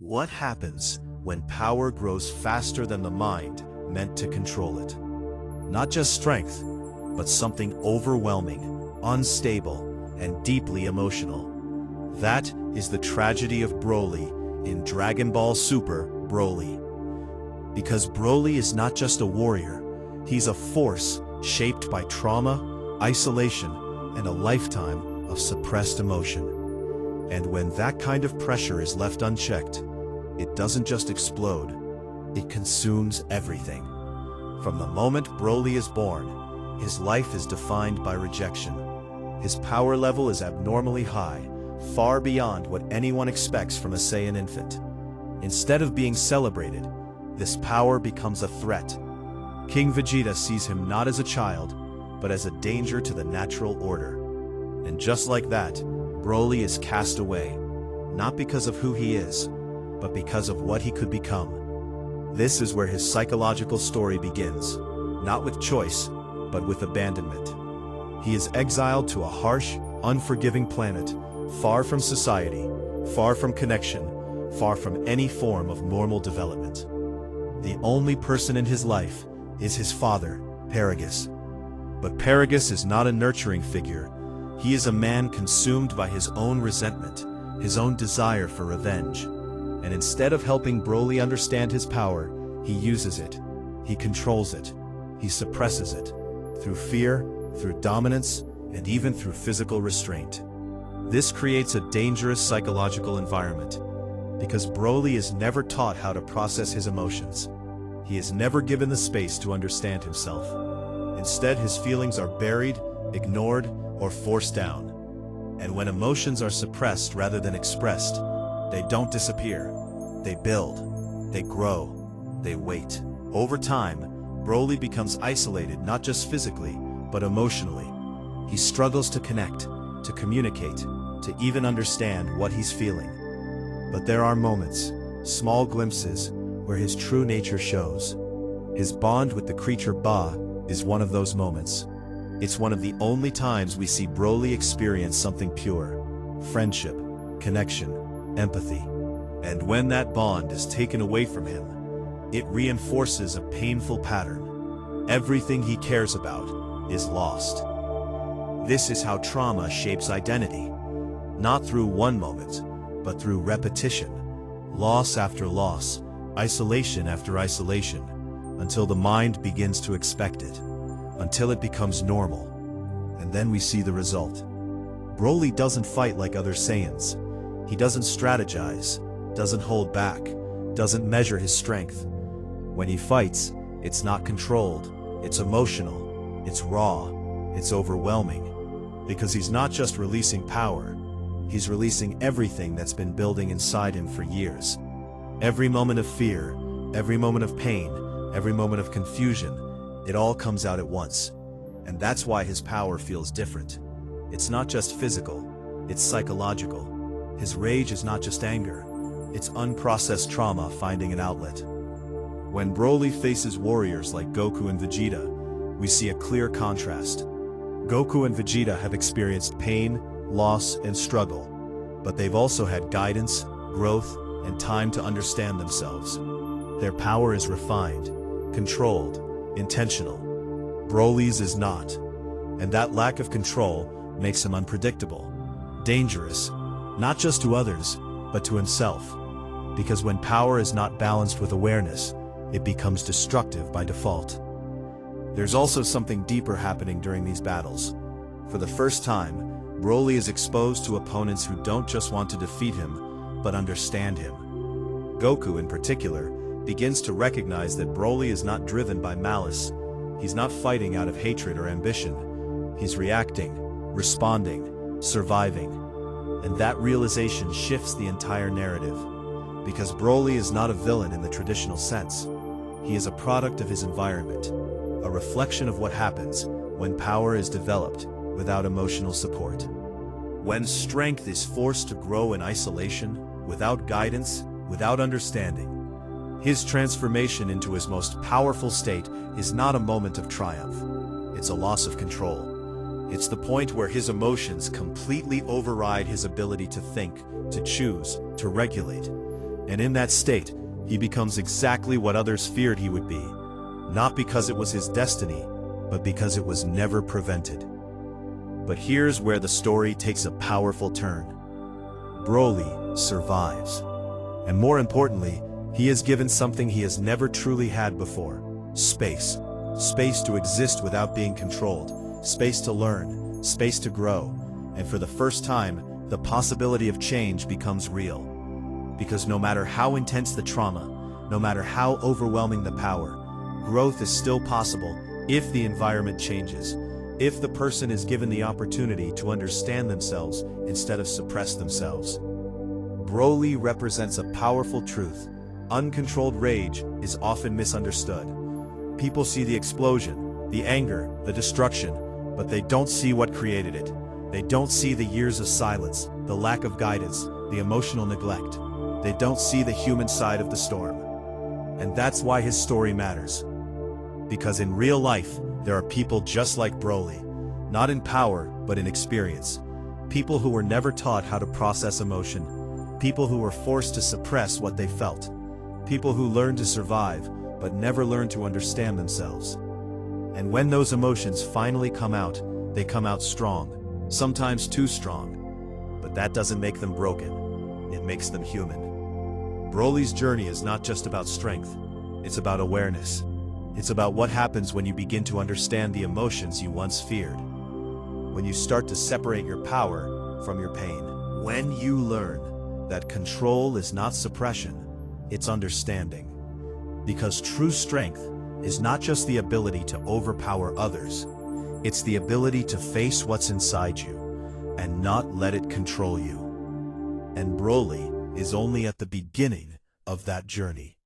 What happens when power grows faster than the mind meant to control it? Not just strength, but something overwhelming, unstable, and deeply emotional. That is the tragedy of Broly in Dragon Ball Super Broly. Because Broly is not just a warrior, he's a force shaped by trauma, isolation, and a lifetime of suppressed emotion. And when that kind of pressure is left unchecked, it doesn't just explode, it consumes everything. From the moment Broly is born, his life is defined by rejection. His power level is abnormally high, far beyond what anyone expects from a Saiyan infant. Instead of being celebrated, this power becomes a threat. King Vegeta sees him not as a child, but as a danger to the natural order. And just like that, Broly is cast away, not because of who he is, but because of what he could become. This is where his psychological story begins, not with choice, but with abandonment. He is exiled to a harsh, unforgiving planet, far from society, far from connection, far from any form of normal development. The only person in his life is his father, Paragus. But Paragus is not a nurturing figure. He is a man consumed by his own resentment, his own desire for revenge. And instead of helping Broly understand his power, he uses it. He controls it. He suppresses it. Through fear, through dominance, and even through physical restraint. This creates a dangerous psychological environment, because Broly is never taught how to process his emotions. He is never given the space to understand himself. Instead, his feelings are buried, ignored, or forced down. And when emotions are suppressed rather than expressed, they don't disappear. They build, they grow, they wait. Over time, Broly becomes isolated not just physically, but emotionally. He struggles to connect, to communicate, to even understand what he's feeling. But there are moments, small glimpses, where his true nature shows. His bond with the creature Ba is one of those moments. It's one of the only times we see Broly experience something pure: friendship, connection, empathy. And when that bond is taken away from him, it reinforces a painful pattern. Everything he cares about is lost. This is how trauma shapes identity, not through one moment, but through repetition, loss after loss, isolation after isolation, until the mind begins to expect it, until it becomes normal. And then we see the result. Broly doesn't fight like other Saiyans. He doesn't strategize, doesn't hold back, doesn't measure his strength. When he fights, it's not controlled, it's emotional, it's raw, it's overwhelming. Because he's not just releasing power, he's releasing everything that's been building inside him for years. Every moment of fear, every moment of pain, every moment of confusion, it all comes out at once. And that's why his power feels different. It's not just physical, it's psychological. His rage is not just anger, it's unprocessed trauma finding an outlet. When Broly faces warriors like Goku and Vegeta, we see a clear contrast. Goku and Vegeta have experienced pain, loss, and struggle, but they've also had guidance, growth, and time to understand themselves. Their power is refined, controlled, intentional. Broly's is not, and that lack of control makes him unpredictable, dangerous, not just to others, but to himself. Because when power is not balanced with awareness, it becomes destructive by default. There's also something deeper happening during these battles. For the first time, Broly is exposed to opponents who don't just want to defeat him, but understand him. Goku, in particular, begins to recognize that Broly is not driven by malice. He's not fighting out of hatred or ambition. He's reacting, responding, surviving. And that realization shifts the entire narrative. Because Broly is not a villain in the traditional sense. He is a product of his environment, a reflection of what happens when power is developed without emotional support. When strength is forced to grow in isolation, without guidance, without understanding, his transformation into his most powerful state is not a moment of triumph. It's a loss of control. It's the point where his emotions completely override his ability to think, to choose, to regulate. And in that state, he becomes exactly what others feared he would be, not because it was his destiny, but because it was never prevented. But here's where the story takes a powerful turn. Broly survives. And more importantly, he is given something he has never truly had before: space. Space to exist without being controlled, space to learn, space to grow, and for the first time, the possibility of change becomes real. Because no matter how intense the trauma, no matter how overwhelming the power, growth is still possible if the environment changes, if the person is given the opportunity to understand themselves instead of suppress themselves. Broly represents a powerful truth. Uncontrolled rage is often misunderstood. People see the explosion, the anger, the destruction, but they don't see what created it. They don't see the years of silence, the lack of guidance, the emotional neglect. They don't see the human side of the storm. And that's why his story matters. Because in real life, there are people just like Broly, not in power, but in experience. People who were never taught how to process emotion. People who were forced to suppress what they felt. People who learned to survive, but never learned to understand themselves. And when those emotions finally come out, they come out strong, sometimes too strong. But that doesn't make them broken. It makes them human. Broly's journey is not just about strength. It's about awareness. It's about what happens when you begin to understand the emotions you once feared. When you start to separate your power from your pain. When you learn that control is not suppression, it's understanding. Because true strength is not just the ability to overpower others. It's the ability to face what's inside you and not let it control you. And Broly is only at the beginning of that journey.